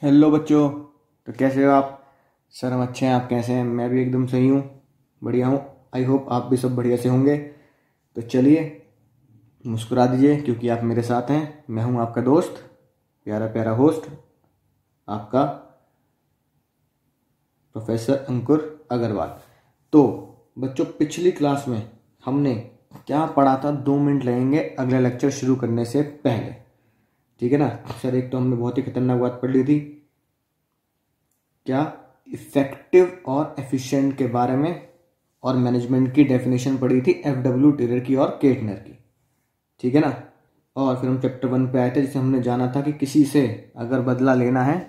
Hello बच्चों। तो कैसे हो आप? सर हम अच्छे हैं, आप कैसे हैं? मैं भी एकदम सही हूँ, बढ़िया हूँ। आई होप आप भी सब बढ़िया से होंगे। तो चलिए मुस्कुरा दीजिए क्योंकि आप मेरे साथ हैं। मैं हूँ आपका दोस्त, प्यारा प्यारा होस्ट, आपका प्रोफेसर अंकुर अग्रवाल। तो बच्चों, पिछली क्लास में हमने क्या पढ़ा था? 2 मिनट लगेंगे अगला लेक्चर शुरू करने से पहले, ठीक है ना? सर एक तो हमने बहुत ही खतरनाक बात पढ़ ली थी, क्या? इफेक्टिव और एफिशिएंट के बारे में, और मैनेजमेंट की डेफिनेशन पढ़ी थी एफडब्ल्यू टेलर की और केटनर की, ठीक है ना? और फिर हम चैप्टर 1 पे आए थे, जिसे हमने जाना था कि किसी से अगर बदला लेना है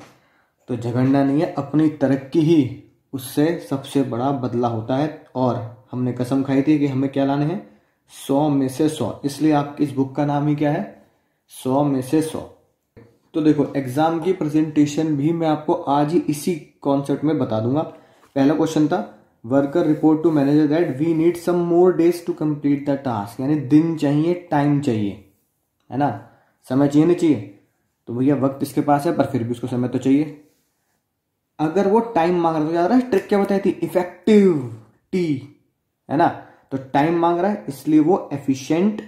तो झगड़ना नहीं है, अपनी तरक्की ही उससे सबसे बड़ा बदला होता है। और हमने कसम खाई थी कि हमें क्या लाने हैं? 100 में से 100। इसलिए आपकी इस बुक का नाम ही क्या है? 100 में से 100। तो देखो, एग्जाम की प्रेजेंटेशन भी मैं आपको आज ही इसी कॉन्सेप्ट में बता दूंगा। पहला क्वेश्चन था, worker report to manager that we need some more days to complete the task. यानी दिन चाहिए, टाइम चाहिए, है ना? समय चाहिए नहीं चाहिए? तो भैया वक्त इसके पास है, पर फिर भी उसको समय तो चाहिए। अगर वो टाइम मांग रहा है तो याद रहा है ट्रिक क्या बताई थी? इफेक्टिव टी, है ना? तो टाइम मांग रहा है इसलिए वो एफिशिएंट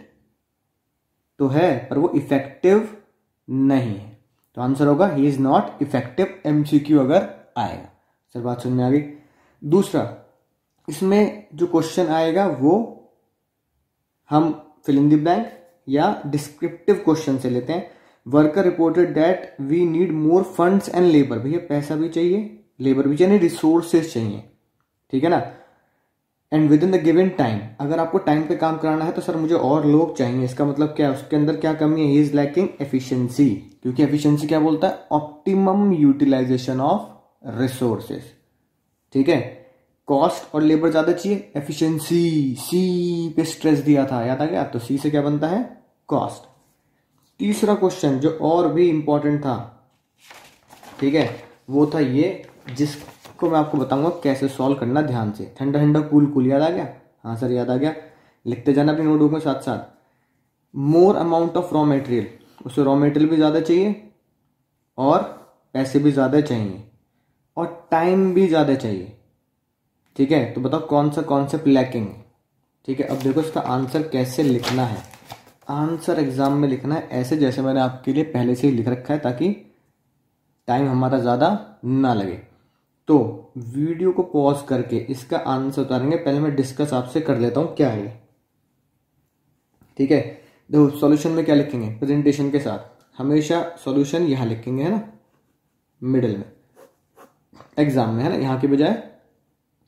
तो है, पर वो इफेक्टिव नहीं है। तो आंसर होगा he is not effective. MCQ अगर आएगा। सर बात समझ में आ गई? दूसरा, इसमें जो क्वेश्चन आएगा वो हम फिल इन द ब्लैंक या डिस्क्रिप्टिव क्वेश्चन से लेते हैं। Worker reported that we need more funds and labour. भैया पैसा भी चाहिए, लेबर भी चाहिए, रिसोर्सेज चाहिए, ठीक है ना? And with in the given time. अगर आपको टाइम पे काम कराना है तो सर मुझे और लोग चाहिए। इसका मतलब क्या है? उसके अंदर क्या कमी है? He is lacking efficiency. क्योंकि एफिशिएंसी क्या बोलता है? ऑप्टिमम यूटिलाइजेशन ऑफ रिसोर्सेज, ठीक है? कॉस्ट और लेबर ज्यादा चाहिए, एफिशिएंसी। सी पे स्ट्रेस दिया था, याद आ गया? तो सी से क्या बनता है? कॉस्ट। तीसरा क्वेश्चन जो और भी इंपॉर्टेंट था, ठीक है, वो था ये, जिसको मैं आपको बताऊंगा कैसे सॉल्व करना। ध्यान से, ठंडा ठंडा कूल कूल। याद आ गया? हाँ सर याद आ गया। लिखते जाना अपनी नोटबुक में साथ साथ। More amount of raw material, उसे रॉ मटेरियल भी ज्यादा चाहिए और पैसे भी ज्यादा चाहिए और टाइम भी ज्यादा चाहिए, ठीक है? तो बताओ कौन सा कॉन्सेप्ट लैकिंग है? ठीक है, अब देखो इसका आंसर कैसे लिखना है। आंसर एग्जाम में लिखना है ऐसे जैसे मैंने आपके लिए पहले से ही लिख रखा है, ताकि टाइम हमारा ज्यादा ना लगे। तो वीडियो को पॉज करके इसका आंसर उतारेंगे। पहले मैं डिस्कस आपसे कर लेता हूं क्या है ये, ठीक है? देखो सॉल्यूशन में क्या लिखेंगे? प्रेजेंटेशन के साथ हमेशा सॉल्यूशन यहां लिखेंगे, है ना, मिडिल में। एग्जाम में, है ना, यहां के बजाय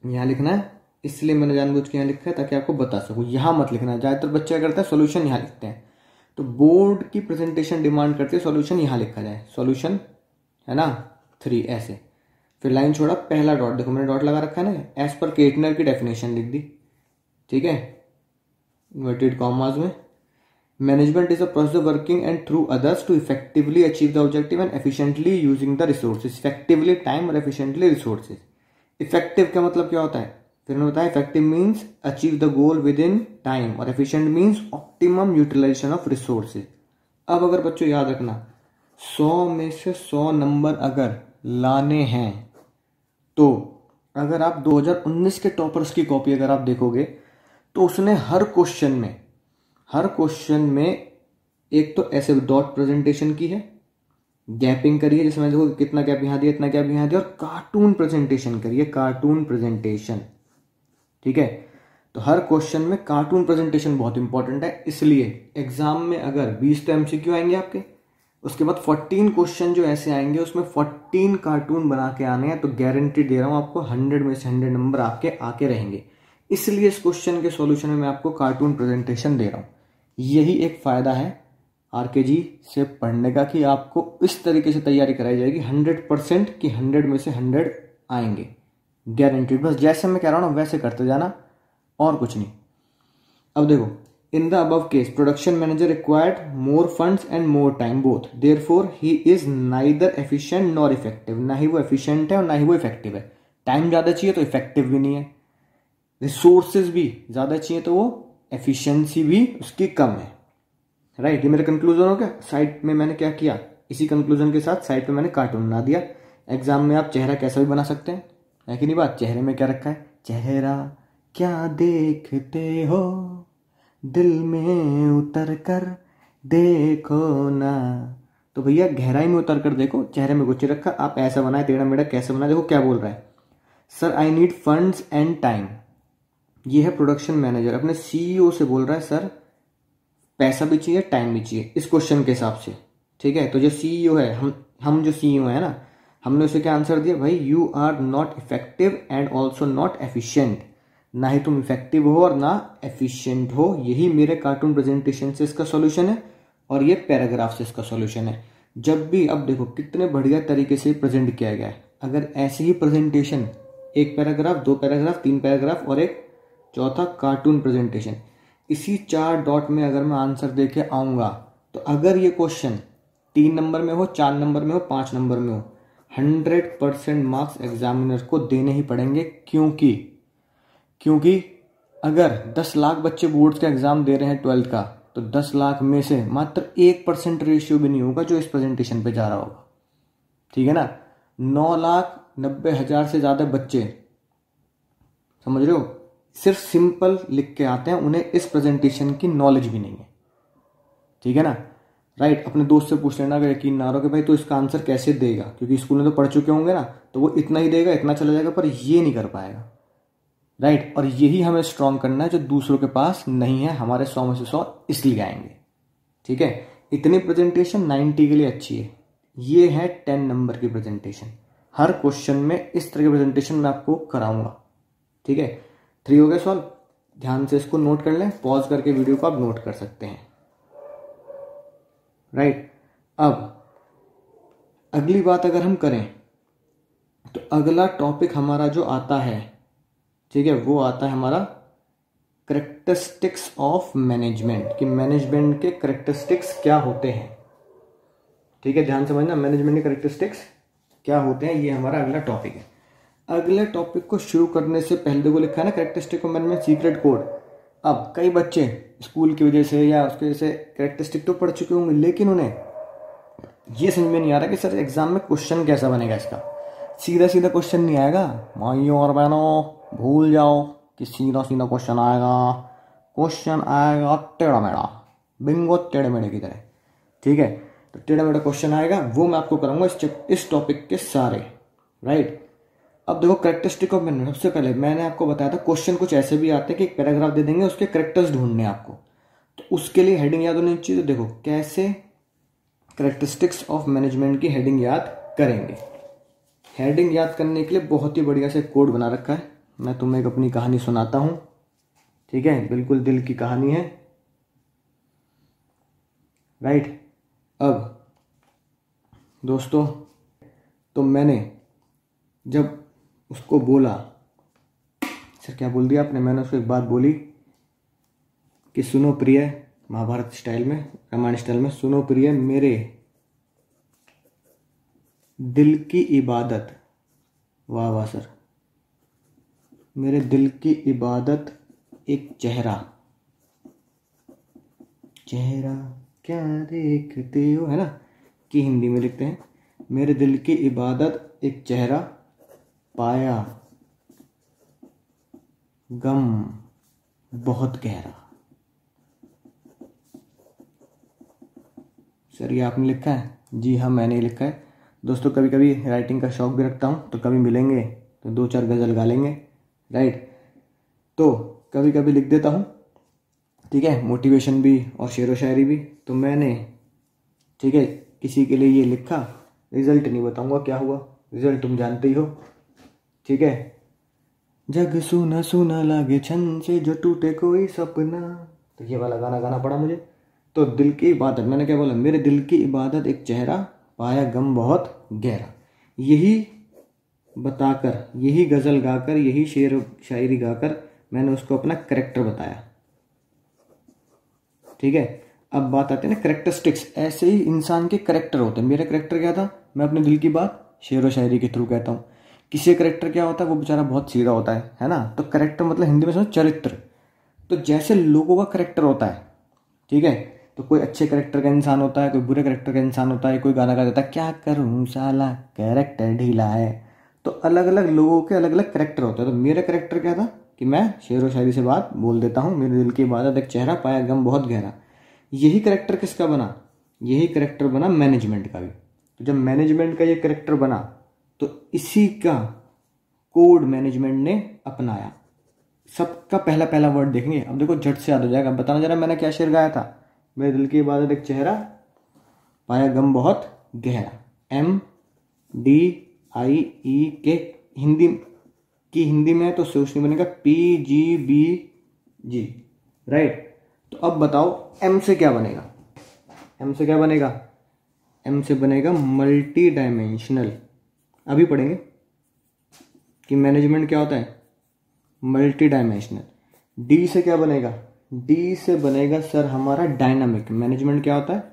यहां लिखना है। इसलिए मैंने जानबूझ के यहां लिखा है ताकि आपको बता सकूं। यहां मत लिखना है। ज्यादातर बच्चे क्या करते हैं? सॉल्यूशन यहां लिखते हैं। तो बोर्ड की प्रेजेंटेशन डिमांड करती है सॉल्यूशन यहां लिखा जाए। सॉल्यूशन, है ना, 3 ऐसे। फिर लाइन छोड़ा, पहला डॉट, देखो मैंने डॉट लगा रखा है ना, एज पर केटनर की डेफिनेशन लिख दी, ठीक है, इन्वर्टेड कॉमास में। Management is a process working and through others to effectively achieve the objective and efficiently using the resources. Effectively time और एफिशिएंटली रिसोर्सेज। इफेक्टिव का मतलब क्या होता है? फिर मैंने बताया effective means achieve the goal within time और efficient means optimum utilisation of resources. अब अगर बच्चों याद रखना, 100 में से 100 नंबर अगर लाने हैं तो अगर आप 2019 के टॉपर्स की कॉपी अगर आप देखोगे तो उसने हर क्वेश्चन में एक तो ऐसे डॉट प्रेजेंटेशन की है, गैपिंग करिए, जैसे मैं देखो कितना गैप यहां दिया, इतना गैप यहां दिया, और कार्टून प्रेजेंटेशन करिए, कार्टून प्रेजेंटेशन, ठीक है? तो हर क्वेश्चन में कार्टून प्रेजेंटेशन बहुत इंपॉर्टेंट है। इसलिए एग्जाम में अगर 20 तो एमसीक्यू आएंगे आपके, उसके बाद 14 क्वेश्चन जो ऐसे आएंगे उसमें 14 कार्टून बना के आने हैं। तो गारंटी दे रहा हूं आपको 100 में से 100 नंबर आपके आके रहेंगे। इसलिए इस क्वेश्चन के सॉल्यूशन में मैं आपको कार्टून प्रेजेंटेशन दे रहा हूं। यही एक फायदा है आरके जी से पढ़ने का, कि आपको इस तरीके से तैयारी कराई जाएगी 100% कि 100 में से 100 आएंगे, गारंटीड। बस जैसे मैं कह रहा हूं ना वैसे करते जाना, और कुछ नहीं। अब देखो, in the above case production manager required more funds and more time both, therefore he is neither efficient nor effective. ना ही वो एफिशिएंट है और ना ही वो इफेक्टिव है। टाइम ज्यादा चाहिए तो इफेक्टिव भी नहीं है, रिसोर्सेज भी ज्यादा चाहिए तो वो एफिशिएंसी भी उसकी कम है, राइट? ये मेरा कंक्लूजन हो गया। साइड में मैंने क्या किया? इसी कंक्लूजन के साथ साइड पे मैंने कार्टून बना दिया। एग्जाम में आप चेहरा कैसा भी बना सकते हैं, है कि नहीं बात। चेहरे में क्या रखा है, चेहरा क्या देखते हो, दिल में उतर कर देखो ना। तो भैया गहराई में उतर कर देखो, चेहरे में कुछ रखा, आप ऐसा बनाए टेढ़ा मेढ़ा कैसे बनाए। देखो क्या बोल रहा है, sir I need funds and time. ये है प्रोडक्शन मैनेजर अपने सीईओ से बोल रहा है, सर पैसा भी चाहिए टाइम भी चाहिए इस क्वेश्चन के हिसाब से। ठीक है, तो जो सीईओ है, हम जो सीईओ है ना, हमने उसे क्या आंसर दिया, भाई you are not effective and also not efficient. ना ही तुम इफेक्टिव हो और ना एफिशिएंट हो। यही मेरे कार्टून प्रेजेंटेशन से इसका सॉल्यूशन है और ये पैराग्राफ से इसका सॉल्यूशन है। जब भी अब देखो कितने बढ़िया तरीके से प्रेजेंट किया गया है। अगर ऐसे ही प्रेजेंटेशन, एक पैराग्राफ, दो पैराग्राफ, तीन पैराग्राफ और एक चौथा कार्टून प्रेजेंटेशन, इसी 4 डॉट में अगर मैं आंसर दे के आऊँगा, तो अगर ये क्वेश्चन 3 नंबर में हो, 4 नंबर में हो, 5 नंबर में हो, 100% मार्क्स एग्जामिनर को देने ही पड़ेंगे। क्योंकि अगर 10 लाख बच्चे बोर्ड्स का एग्जाम दे रहे हैं 12th का, तो 10 लाख में से मात्र 1% रेशियो भी नहीं होगा जो इस प्रेजेंटेशन पे जा रहा होगा। ठीक है ना। 9,90,000 से ज्यादा बच्चे, समझ रहे हो, सिर्फ सिंपल लिख के आते हैं, उन्हें इस प्रेजेंटेशन की नॉलेज भी नहीं है। ठीक है ना, राइट। अपने दोस्त से पूछ लेना अगर यकीन ना रहो कि भाई तो इसका आंसर कैसे देगा, क्योंकि स्कूल में तो पढ़ चुके होंगे ना, तो वो इतना ही देगा, इतना चला जाएगा, पर ये नहीं कर पाएगा। राइट। और यही हमें स्ट्रॉन्ग करना है जो दूसरों के पास नहीं है। हमारे 100 में से 100 इसलिए आएंगे। ठीक है, इतनी प्रेजेंटेशन 90 के लिए अच्छी है। ये है 10 नंबर की प्रेजेंटेशन। हर क्वेश्चन में इस तरह की प्रेजेंटेशन मैं आपको कराऊंगा। ठीक है, 3 हो गए सॉल्व। ध्यान से इसको नोट कर लें, पॉज करके वीडियो को आप नोट कर सकते हैं। राइट। अब अगली बात अगर हम करें तो अगला टॉपिक हमारा जो आता है, ठीक है, वो आता है हमारा करेक्टरिस्टिक्स ऑफ मैनेजमेंट, कि मैनेजमेंट के करेक्टरिस्टिक्स क्या होते हैं। ठीक है, ध्यान समझना, मैनेजमेंट के करेक्टरिस्टिक्स क्या होते हैं, ये हमारा अगला टॉपिक है। अगले टॉपिक को शुरू करने से पहले देखो लिखा है ना characteristic of management secret code. अब कई बच्चे स्कूल की वजह से या उसकी वजह से करेक्टरिस्टिक तो पढ़ चुके होंगे, लेकिन उन्हें ये समझ में नहीं आ रहा कि सर एग्जाम में क्वेश्चन कैसा बनेगा इसका। सीधा सीधा क्वेश्चन नहीं आएगा माइयों और बहनों, भूल जाओ कि सीधा सीधा क्वेश्चन आएगा। क्वेश्चन आएगा टेढ़ा मेढ़ा, बिंगो टेढ़े मेढ़े की तरह। ठीक है, तो टेढ़ा मेढ़ा क्वेश्चन आएगा, वो मैं आपको कराऊंगा इस टॉपिक के सारे। राइट। अब देखो करेक्टरिस्टिक ऑफ मैनेजमेंट, सबसे पहले मैंने आपको बताया था क्वेश्चन कुछ ऐसे भी आते हैं कि एक पैराग्राफ दे देंगे, उसके करेक्टर्स ढूंढने आपको, तो उसके लिए हेडिंग याद होनी चाहिए। तो देखो कैसे करेक्टरिस्टिक्स ऑफ मैनेजमेंट की हेडिंग याद करेंगे। हेडिंग याद करने के लिए बहुत ही बढ़िया से कोड बना रखा है। मैं तुम्हें एक अपनी कहानी सुनाता हूं। ठीक है, बिल्कुल दिल की कहानी है। राइट। अब दोस्तों, तो मैंने जब उसको बोला, सर क्या बोल दिया आपने, मैंने उसको एक बात बोली कि सुनो प्रिय, महाभारत स्टाइल में, रामायण स्टाइल में, सुनो प्रिय मेरे दिल की इबादत, वाह वाह सर, मेरे दिल की इबादत एक चेहरा, चेहरा क्या देखते हो, है ना, कि हिंदी में लिखते हैं, मेरे दिल की इबादत एक चेहरा, पाया गम बहुत गहरा। सर ये आपने लिखा है? जी हाँ, मैंने ही लिखा है। दोस्तों कभी कभी राइटिंग का शौक भी रखता हूँ, तो कभी मिलेंगे तो 2-4 गज़ल गा लेंगे। राइट। तो कभी कभी लिख देता हूँ। ठीक है, मोटिवेशन भी और शेर व शायरी भी। तो मैंने, ठीक है, किसी के लिए ये लिखा, रिजल्ट नहीं बताऊंगा क्या हुआ, रिजल्ट तुम जानते ही हो। ठीक है, जग सुना सुना लागे छन से जो टूटे कोई सपना, तो ये वाला गाना गाना पड़ा मुझे। तो दिल की इबादत, मैंने क्या बोला, मेरे दिल की इबादत एक चेहरा, पाया गम बहुत गहरा। यही बताकर, यही गजल गाकर, यही शेर शायरी गाकर मैंने उसको अपना करेक्टर बताया। ठीक है, अब बात आती है ना करेक्टरिस्टिक्स। ऐसे ही इंसान के करेक्टर होते हैं। मेरा करेक्टर क्या था, मैं अपने दिल की बात शेर व शायरी के थ्रू कहता हूँ। किसी करेक्टर क्या होता है, वो बेचारा बहुत सीधा होता है ना। तो करेक्टर मतलब हिंदी में समझो चरित्र। तो जैसे लोगों का करेक्टर होता है, ठीक है, तो कोई अच्छे करेक्टर का इंसान होता है, कोई बुरे करेक्टर का इंसान होता है, कोई गाना गा देता है क्या करूँ साला कैरेक्टर ढीला है। तो अलग अलग लोगों के अलग अलग करेक्टर होते हैं। तो मेरा करेक्टर क्या था कि मैं शेर व शायरी से बात बोल देता हूँ, मेरे दिल की इबादत एक चेहरा, पाया गम बहुत गहरा। यही करेक्टर किसका बना? यही करेक्टर बना मैनेजमेंट का भी। तो जब मैनेजमेंट का ये करेक्टर बना तो इसी का कोड मैनेजमेंट ने अपनाया। सबका पहला पहला वर्ड देखेंगे, अब देखो झट से याद हो जाएगा। बताना जरा मैंने क्या शेर गाया था? मेरे दिल की इबादत एक चेहरा, पाया गम बहुत गहरा। MDIE के हिंदी में तो सोचनी बनेगा PGBG, राइट। तो अब बताओ M से क्या बनेगा? M से क्या बनेगा? M से बनेगा मल्टी डायमेंशनल। अभी पढ़ेंगे कि मैनेजमेंट क्या होता है, मल्टी डायमेंशनल। D से क्या बनेगा? D से बनेगा सर हमारा डायनामिक। मैनेजमेंट क्या होता है?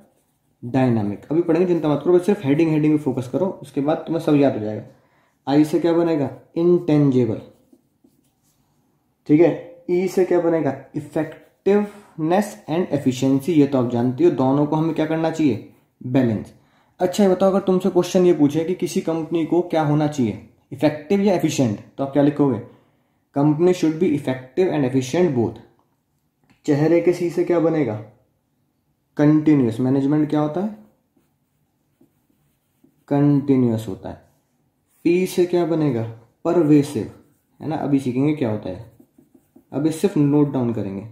डायनामिक। अभी पढ़ेंगे, चिंता मत करो, बस सिर्फ हेडिंग पे फोकस करो, उसके बाद तुम्हें सब याद हो जाएगा। I से क्या बनेगा? इंटेंजिबल, ठीक है। E से क्या बनेगा? Effectiveness and efficiency. ये तो आप जानती हो, दोनों को हमें क्या करना चाहिए? बैलेंस। अच्छा ये बताओ, अगर तुमसे क्वेश्चन ये पूछे कि किसी कंपनी को क्या होना चाहिए, इफेक्टिव या एफिशिएंट, तो आप क्या लिखोगे? Company should be effective and efficient both. चेहरे के C से क्या बनेगा? कंटिन्यूस। मैनेजमेंट क्या होता है? कंटिन्यूस होता है। P से क्या बनेगा? परवेसिव, है ना। अभी सीखेंगे क्या होता है, अभी सिर्फ नोट डाउन करेंगे।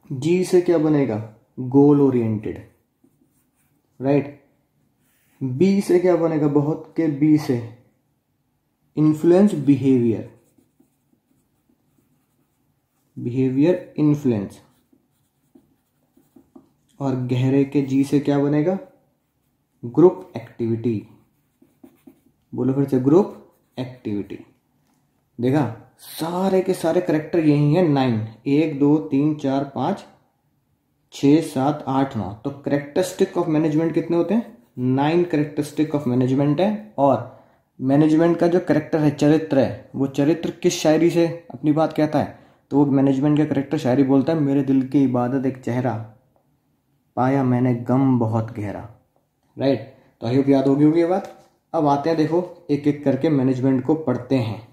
G से क्या बनेगा? Goal oriented, right. B से क्या बनेगा? बहुत के B से इन्फ्लुएंस बिहेवियर, बिहेवियर इन्फ्लुएंस। और गहरे के G से क्या बनेगा? Group activity. बोलो फिर से, ग्रुप एक्टिविटी। देखा, सारे के सारे करेक्टर यही है 9, 1 2 3 4 5 6 7 8 9। तो करेक्टरिस्टिक ऑफ मैनेजमेंट कितने होते हैं? 9 करेक्टरिस्टिक ऑफ मैनेजमेंट है। और मैनेजमेंट का जो करेक्टर है, चरित्र है, वो चरित्र किस शायरी से अपनी बात कहता है? तो वो मैनेजमेंट का करेक्टर शायरी बोलता है, मेरे दिल की इबादत एक चेहरा, पाया मैंने गम बहुत गहरा, राइट। तो आई होप याद होगी ये बात। अब आते हैं, देखो एक एक करके मैनेजमेंट को पढ़ते हैं।